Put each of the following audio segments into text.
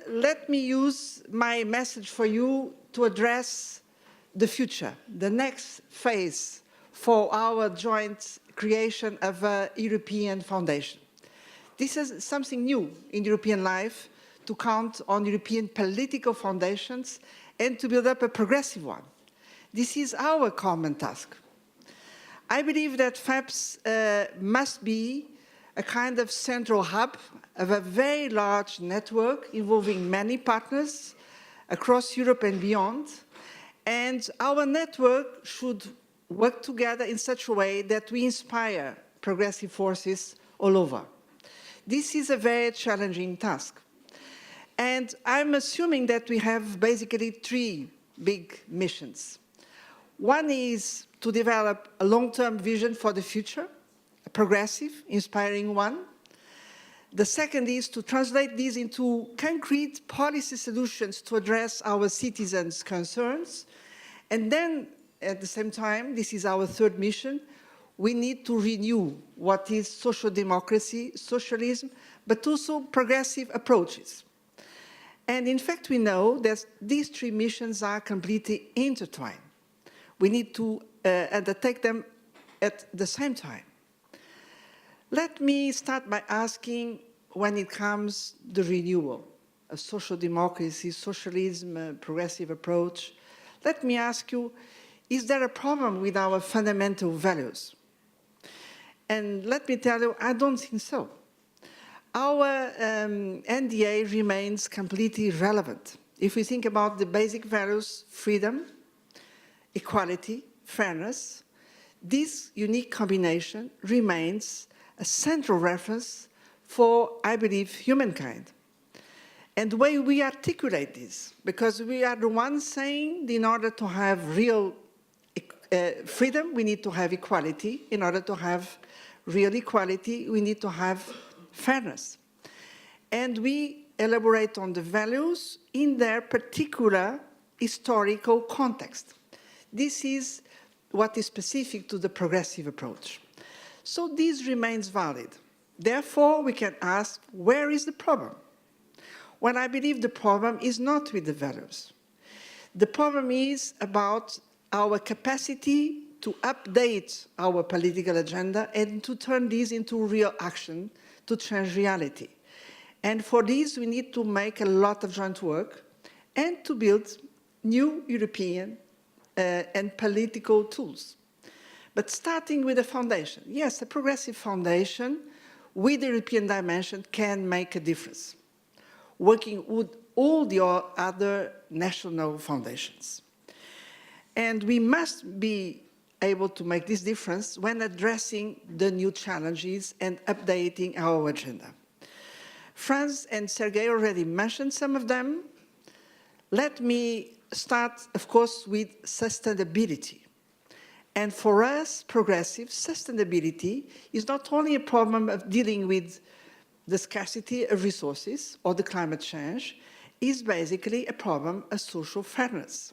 let me use my message for you to address the future, the next phase for our joint creation of a European foundation. This is something new in European life, to count on European political foundations and to build up a progressive one. This is our common task. I believe that FEPS must be a kind of central hub of a very large network involving many partners across Europe and beyond. And our network should work together in such a way that we inspire progressive forces all over. This is a very challenging task. And I'm assuming that we have basically three big missions. One is to develop a long-term vision for the future, a progressive, inspiring one. The second is to translate these into concrete policy solutions to address our citizens' concerns. And then, at the same time, this is our third mission, we need to renew what is social democracy, socialism, but also progressive approaches. And in fact, we know that these three missions are completely intertwined. We need to undertake them at the same time. Let me start by asking, when it comes to the renewal of social democracy, socialism, a progressive approach, let me ask you, is there a problem with our fundamental values? And let me tell you, I don't think so. Our NDA remains completely relevant. If we think about the basic values, freedom, equality, fairness, this unique combination remains a central reference for, I believe, humankind. And the way we articulate this, because we are the ones saying in order to have real freedom, we need to have equality. In order to have real equality, we need to have fairness. And we elaborate on the values in their particular historical context. This is what is specific to the progressive approach. So this remains valid. Therefore, we can ask, where is the problem? Well, I believe the problem is not with the values. The problem is about our capacity to update our political agenda and to turn this into real action to change reality. And for this, we need to make a lot of joint work and to build new European and political tools. But starting with a foundation. Yes, a progressive foundation with the European dimension can make a difference, working with all the other national foundations. And we must be able to make this difference when addressing the new challenges and updating our agenda. Franz and Sergei already mentioned some of them. Let me start, of course, with sustainability. And for us, progressive, sustainability is not only a problem of dealing with the scarcity of resources or the climate change, is basically a problem of social fairness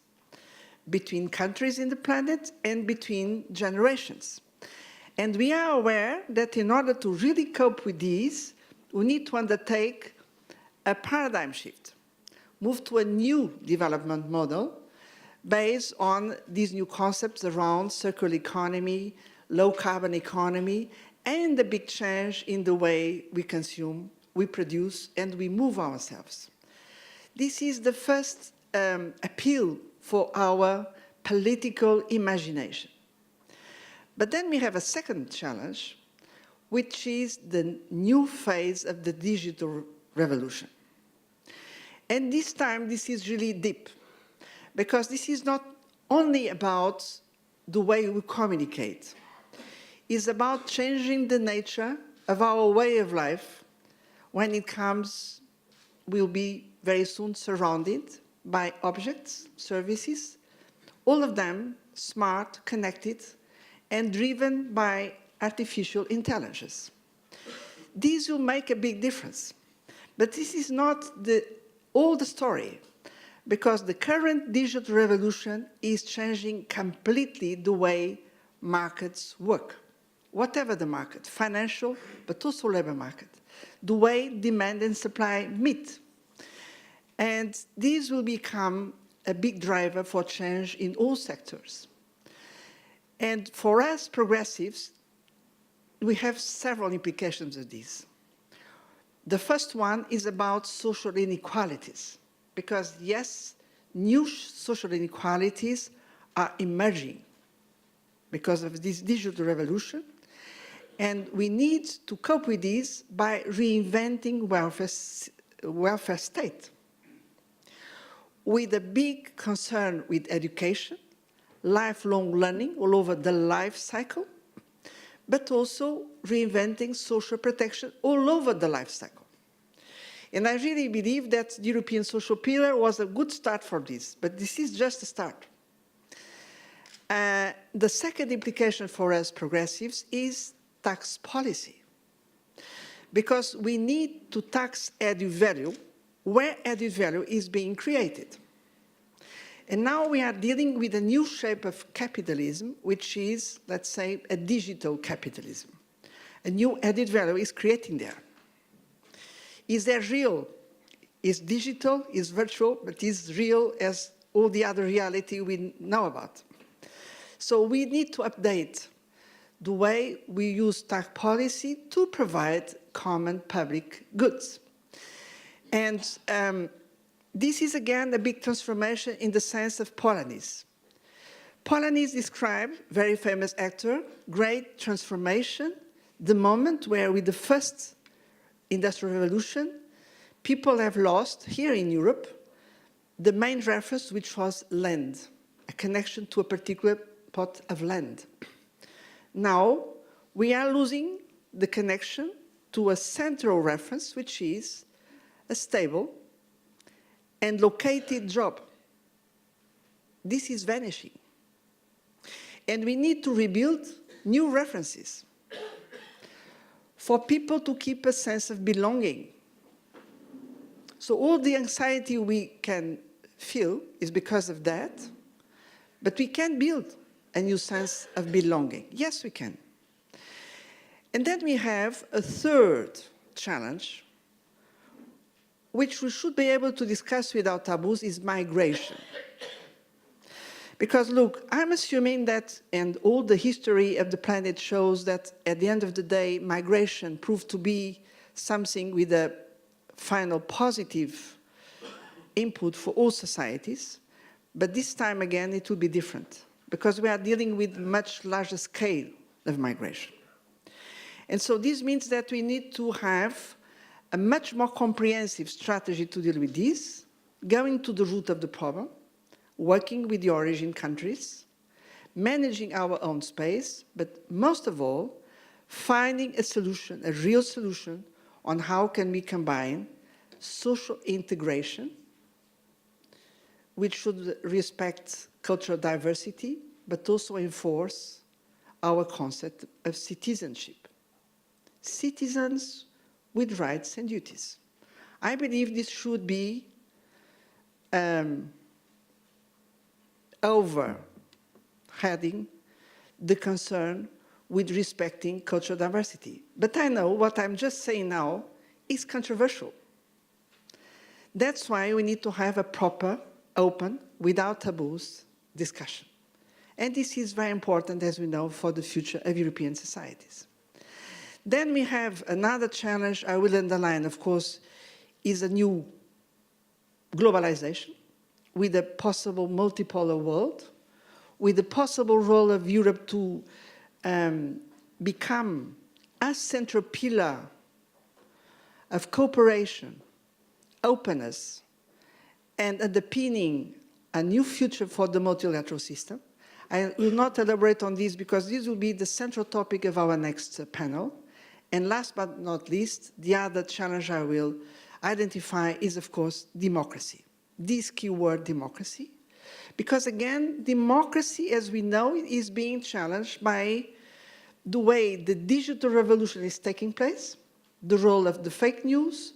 between countries in the planet and between generations. And we are aware that in order to really cope with these, we need to undertake a paradigm shift, move to a new development model based on these new concepts around circular economy, low carbon economy, and the big change in the way we consume, we produce, and we move ourselves. This is the first appeal for our political imagination. But then we have a second challenge, which is the new phase of the digital revolution. And this time, this is really deep, because this is not only about the way we communicate. It's about changing the nature of our way of life when it comes, we'll be very soon surrounded by objects, services, all of them smart, connected, and driven by artificial intelligence. These will make a big difference. But this is not all the story, because the current digital revolution is changing completely the way markets work. Whatever the market, financial, but also labor market, the way demand and supply meet. And this will become a big driver for change in all sectors. And for us, progressives, we have several implications of this. The first one is about social inequalities, because yes, new social inequalities are emerging because of this digital revolution, and we need to cope with this by reinventing welfare state, with a big concern with education, lifelong learning all over the life cycle, but also reinventing social protection all over the life cycle. And I really believe that the European Social Pillar was a good start for this, but this is just a start. The second implication for us progressives is tax policy, because we need to tax added value where added value is being created. And now we are dealing with a new shape of capitalism, which is, let's say, a digital capitalism. A new added value is creating there. Is there real? Is digital, is virtual, but is real as all the other reality we know about. So we need to update the way we use tax policy to provide common public goods. And this is, again, a big transformation in the sense of Polanyi. Polanyi described, very famous actor, great transformation, the moment where with the first Industrial Revolution, people have lost, here in Europe, the main reference, which was land, a connection to a particular plot of land. Now, we are losing the connection to a central reference, which is a stable and located job. This is vanishing. And we need to rebuild new references for people to keep a sense of belonging. So all the anxiety we can feel is because of that, but we can build a new sense of belonging. Yes, we can. And then we have a third challenge, which we should be able to discuss without taboos, is migration. Because look, I'm assuming that, and all the history of the planet shows that at the end of the day, migration proved to be something with a final positive input for all societies. But this time again, it will be different, because we are dealing with much larger scale of migration. And so this means that we need to have a much more comprehensive strategy to deal with this, going to the root of the problem, working with the origin countries, managing our own space, but most of all, finding a solution, a real solution, on how can we combine social integration, which should respect cultural diversity, but also enforce our concept of citizenship. Citizens with rights and duties. I believe this should be overheading the concern with respecting cultural diversity. But I know what I'm just saying now is controversial. That's why we need to have a proper, open, without taboos discussion. And this is very important, as we know, for the future of European societies. Then we have another challenge I will underline, of course, is a new globalization with a possible multipolar world, with the possible role of Europe to become a central pillar of cooperation, openness, and underpinning a new future for the multilateral system. I will not elaborate on this because this will be the central topic of our next panel. And last but not least, the other challenge I will identify is, of course, democracy. This keyword, democracy. Because again, democracy, as we know, is being challenged by the way the digital revolution is taking place, the role of the fake news,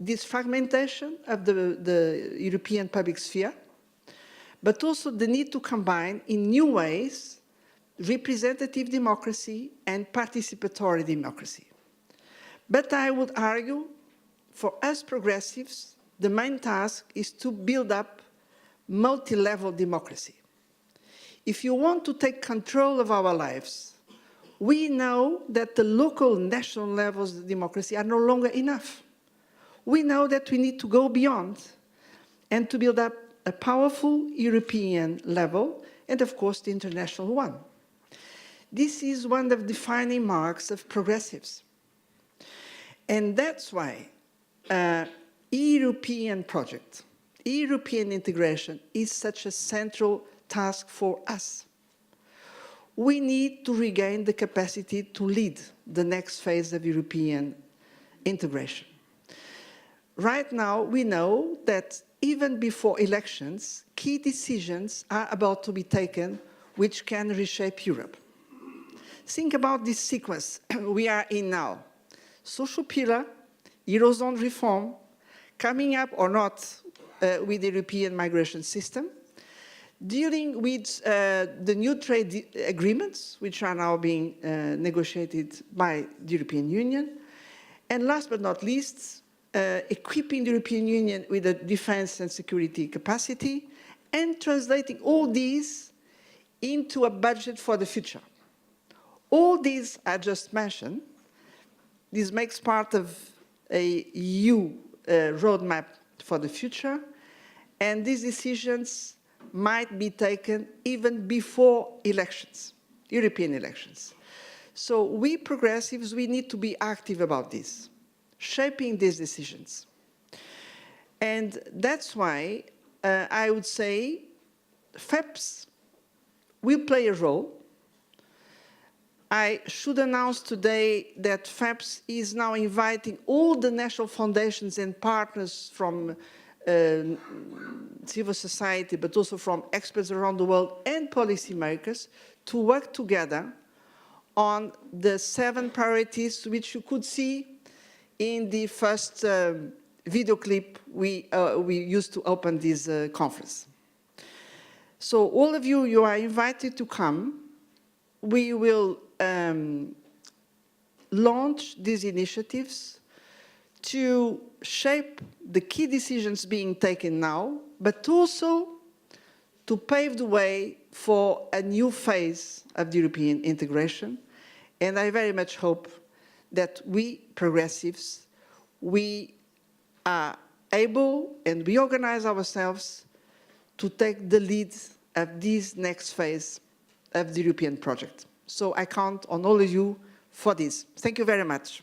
this fragmentation of the European public sphere, but also the need to combine in new ways representative democracy and participatory democracy. But I would argue, for us progressives, the main task is to build up multi-level democracy. If you want to take control of our lives, we know that the local national levels of democracy are no longer enough. We know that we need to go beyond and to build up a powerful European level and, of course, the international one. This is one of the defining marks of progressives. And that's why European project, European integration is such a central task for us. We need to regain the capacity to lead the next phase of European integration. Right now, we know that even before elections, key decisions are about to be taken which can reshape Europe. Think about this sequence we are in now. Social pillar, Eurozone reform, coming up or not with the European migration system, dealing with the new trade agreements, which are now being negotiated by the European Union, and last but not least, equipping the European Union with a defense and security capacity, and translating all these into a budget for the future. All these I just mentioned, this makes part of a EU roadmap for the future, and these decisions might be taken even before elections, European elections. So we progressives, we need to be active about this, shaping these decisions. And that's why I would say FEPS will play a role. I should announce today that FEPS is now inviting all the national foundations and partners from civil society, but also from experts around the world and policymakers to work together on the 7 priorities which you could see in the first video clip we used to open this conference. So all of you, you are invited to come. We will launch these initiatives to shape the key decisions being taken now, but also to pave the way for a new phase of the European integration. And I very much hope that we progressives, we are able and we organize ourselves to take the lead of this next phase of the European project. So I count on all of you for this. Thank you very much.